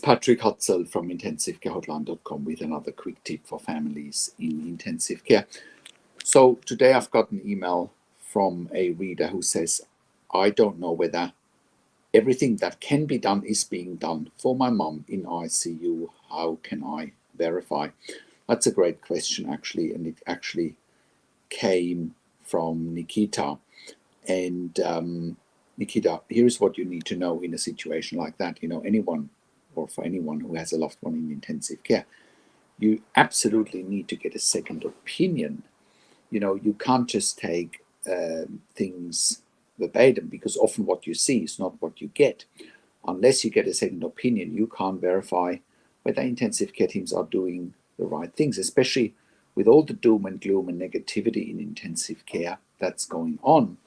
Patrick Hutzel from intensivecarehotline.com with another quick tip for families in intensive care. So today I've got an email from a reader who says, I don't know whether everything that can be done is being done for my mum in ICU. How can I verify? That's a great question, actually, and it actually came from Nikita. And Nikita, here's what you need to know in a situation like that. You know, anyone, or for anyone who has a loved one in intensive care, you absolutely need to get a second opinion. You know, you can't just take things verbatim, because often what you see is not what you get. Unless you get a second opinion, you can't verify whether intensive care teams are doing the right things, especially with all the doom and gloom and negativity in intensive care that's going on.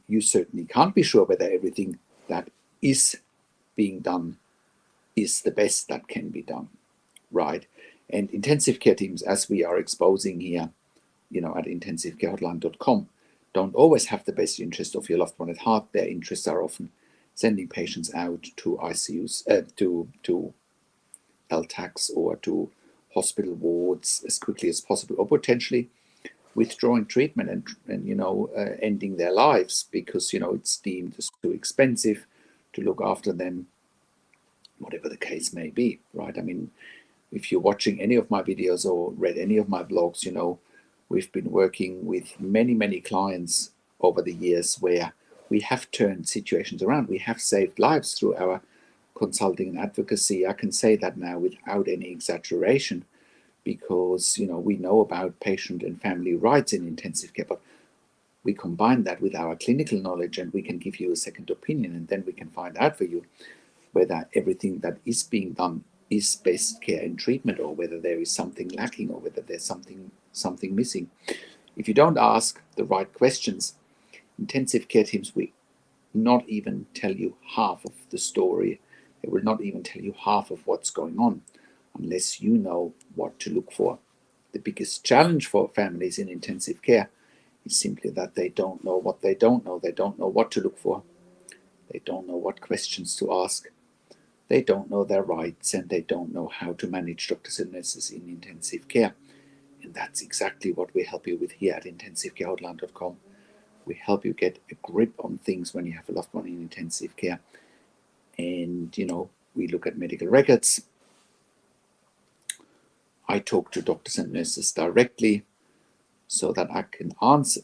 You certainly can't be sure whether everything that is being done is the best that can be done, right? And intensive care teams, as we are exposing here, you know, at intensivecarehotline.com, don't always have the best interest of your loved one at heart. Their interests are often sending patients out to ICUs, to LTACs or to hospital wards as quickly as possible, or potentially withdrawing treatment and ending their lives because, you know, it's deemed as too expensive to look after them, whatever the case may be, right? I mean, if you're watching any of my videos or read any of my blogs, you know, we've been working with many clients over the years where we have turned situations around. We have saved lives through our consulting and advocacy. I can say that now without any exaggeration, because, you know, we know about patient and family rights in intensive care, but we combine that with our clinical knowledge and we can give you a second opinion, and then we can find out for you whether everything that is being done is best care and treatment, or whether there is something lacking, or whether there's something missing. If you don't ask the right questions, intensive care teams will not even tell you half of the story. They will not even tell you half of what's going on unless you know what to look for. The biggest challenge for families in intensive care is simply that they don't know what they don't know. They don't know what to look for. They don't know what questions to ask. They don't know their rights, and they don't know how to manage doctors and nurses in intensive care. And that's exactly what we help you with here at intensivecarehotline.com. We help you get a grip on things when you have a loved one in intensive care. And, you know, we look at medical records. I talk to doctors and nurses directly so that I can ask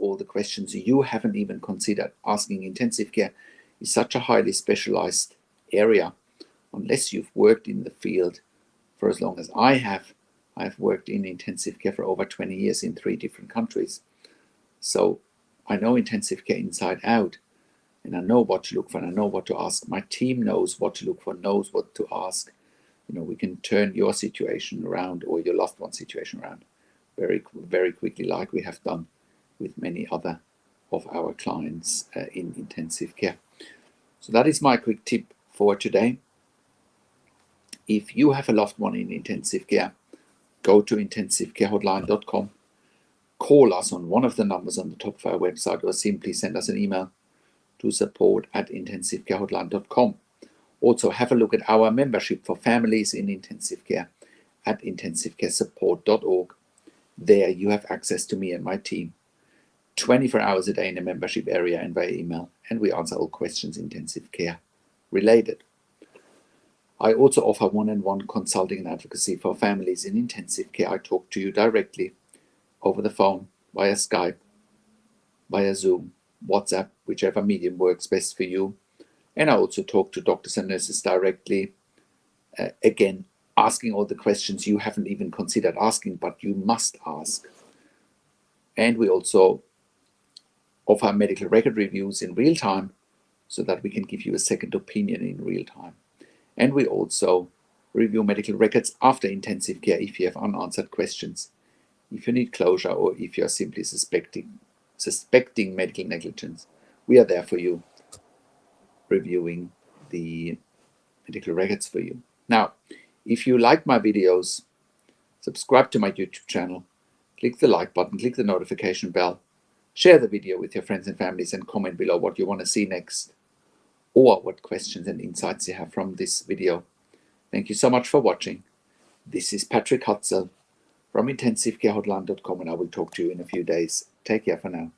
all the questions you haven't even considered asking. Intensive care is such a highly specialized area. Unless you've worked in the field for as long as I have, I've worked in intensive care for over 20 years in 3 different countries. So I know intensive care inside out, and I know what to look for, and I know what to ask. My team knows what to look for, knows what to ask. You know, we can turn your situation around, or your loved one's situation around, very quickly, like we have done with many other of our clients in intensive care. So that is my quick tip for today. If you have a loved one in intensive care, go to intensivecarehotline.com, call us on one of the numbers on the top of our website, or simply send us an email to support@intensivecarehotline.com. Also, have a look at our membership for families in intensive care at intensivecaresupport.org. There you have access to me and my team 24 hours a day in the membership area and via email, and we answer all questions intensive care related. I also offer one-on-one consulting and advocacy for families in intensive care. I talk to you directly over the phone, via Skype, via Zoom, WhatsApp, whichever medium works best for you. And I also talk to doctors and nurses directly, again, asking all the questions you haven't even considered asking, but you must ask. And we also offer medical record reviews in real time so that we can give you a second opinion in real time. And we also review medical records after intensive care if you have unanswered questions, if you need closure, or if you are simply suspecting medical negligence. We are there for you, reviewing the medical records for you. Now, if you like my videos, subscribe to my YouTube channel, click the like button, click the notification bell, share the video with your friends and families, and comment below what you want to see next. or what questions and insights you have from this video. Thank you so much for watching. This is Patrick Hutzel from intensivecarehotline.com, and I will talk to you in a few days. Take care for now.